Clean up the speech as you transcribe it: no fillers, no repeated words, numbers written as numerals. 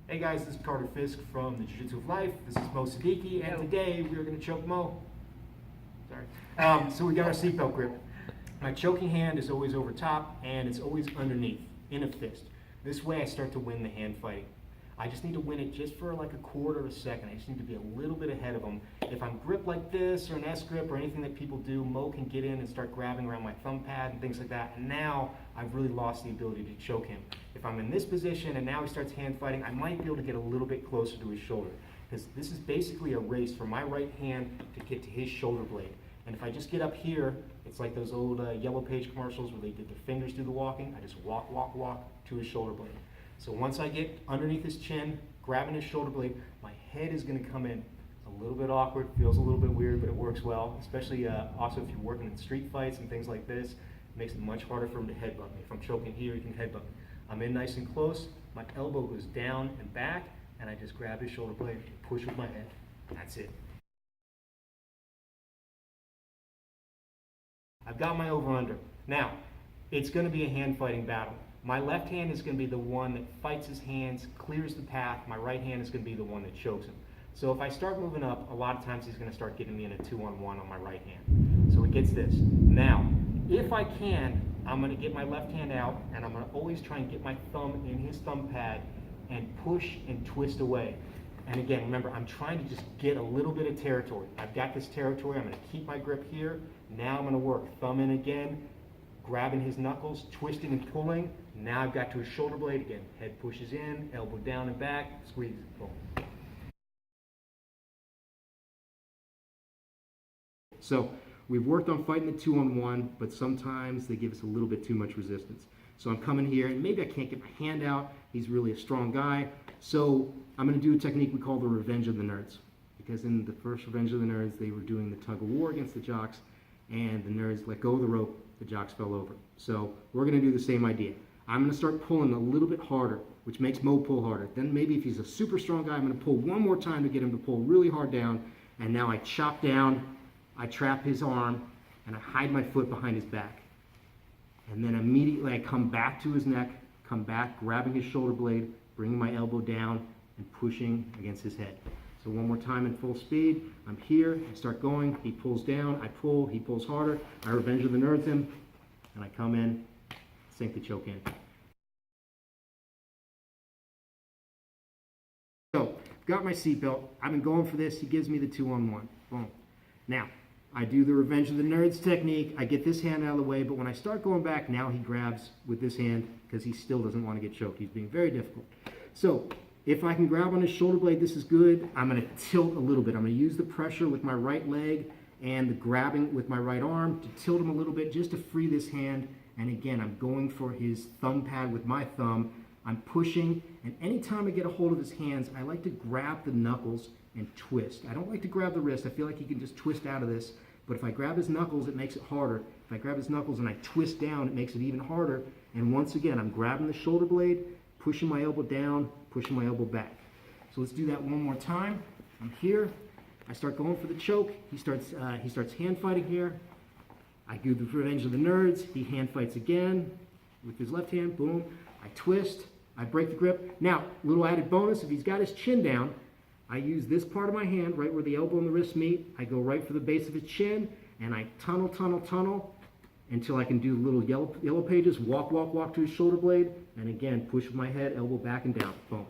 Hey guys, this is Carter Fisk from the Jiu-Jitsu of Life. This is Mo Siddiqui, and today we are going to choke Mo. Sorry. So we got our seatbelt grip. My choking hand is always over top, and it's always underneath, in a fist. This way I start to win the hand fighting. I just need to win it just for like a quarter of a second. I just need to be a little bit ahead of them. If I'm gripped like this, or an S grip, or anything that people do, Mo can get in and start grabbing around my thumb pad and things like that, and now I've really lost the ability to choke him. If I'm in this position and now he starts hand fighting, I might be able to get a little bit closer to his shoulder, because this is basically a race for my right hand to get to his shoulder blade. And if I just get up here, it's like those old Yellow Page commercials where they did their fingers do the walking. I just walk, walk, walk to his shoulder blade. So once I get underneath his chin, grabbing his shoulder blade, my head is going to come in. It's a little bit awkward, feels a little bit weird, but it works well, especially also if you're working in street fights and things like this. It makes it much harder for him to headbutt me. If I'm choking here, he can headbutt me. I'm in nice and close, my elbow goes down and back, and I just grab his shoulder blade and push with my head. That's it. I've got my over-under. Now, it's going to be a hand-fighting battle. My left hand is going to be the one that fights his hands, clears the path. My right hand is going to be the one that chokes him. So if I start moving up, a lot of times he's going to start getting me in a 2-on-1 on my right hand. So he gets this. Now, if I can, I'm going to get my left hand out, and I'm going to always try and get my thumb in his thumb pad and push and twist away. And again, remember, I'm trying to just get a little bit of territory. I've got this territory. I'm going to keep my grip here. Now I'm going to work. Thumb in again, grabbing his knuckles, twisting and pulling. Now I've got to his shoulder blade again. Head pushes in, elbow down and back, squeeze, boom. So we've worked on fighting the 2-on-1, but sometimes they give us a little bit too much resistance. So I'm coming here, and maybe I can't get my hand out. He's really a strong guy. So I'm going to do a technique we call the Revenge of the Nerds. Because in the first Revenge of the Nerds, they were doing the tug of war against the jocks, and the nerds let go of the rope, the jocks fell over. So we're going to do the same idea. I'm going to start pulling a little bit harder, which makes Mo pull harder. Then maybe if he's a super strong guy, I'm going to pull one more time to get him to pull really hard down. And now I chop down, I trap his arm, and I hide my foot behind his back. And then immediately I come back to his neck, come back, grabbing his shoulder blade, bringing my elbow down, and pushing against his head. So one more time in full speed. I'm here, I start going, he pulls down, I pull, he pulls harder, I Revenge of the Nerds him, and I come in, sink the choke in. So, got my seatbelt, I've been going for this, he gives me the 2-on-1, boom. Now, I do the Revenge of the Nerds technique, I get this hand out of the way, but when I start going back, now he grabs with this hand, because he still doesn't want to get choked, he's being very difficult. So, if I can grab on his shoulder blade, this is good. I'm going to tilt a little bit. I'm going to use the pressure with my right leg and the grabbing with my right arm to tilt him a little bit just to free this hand. And again, I'm going for his thumb pad with my thumb. I'm pushing, and anytime I get a hold of his hands, I like to grab the knuckles and twist. I don't like to grab the wrist. I feel like he can just twist out of this. But if I grab his knuckles, it makes it harder. If I grab his knuckles and I twist down, it makes it even harder. And once again, I'm grabbing the shoulder blade, pushing my elbow down, pushing my elbow back. So let's do that one more time. I'm here. I start going for the choke. He starts hand fighting here. I do the Revenge of the Nerds. He hand fights again with his left hand. Boom. I twist. I break the grip. Now, little added bonus, if he's got his chin down, I use this part of my hand, right where the elbow and the wrist meet. I go right for the base of his chin, and I tunnel, tunnel, tunnel, until I can do little yellow pages, walk, walk, walk to his shoulder blade, and again, push with my head, elbow back and down, boom.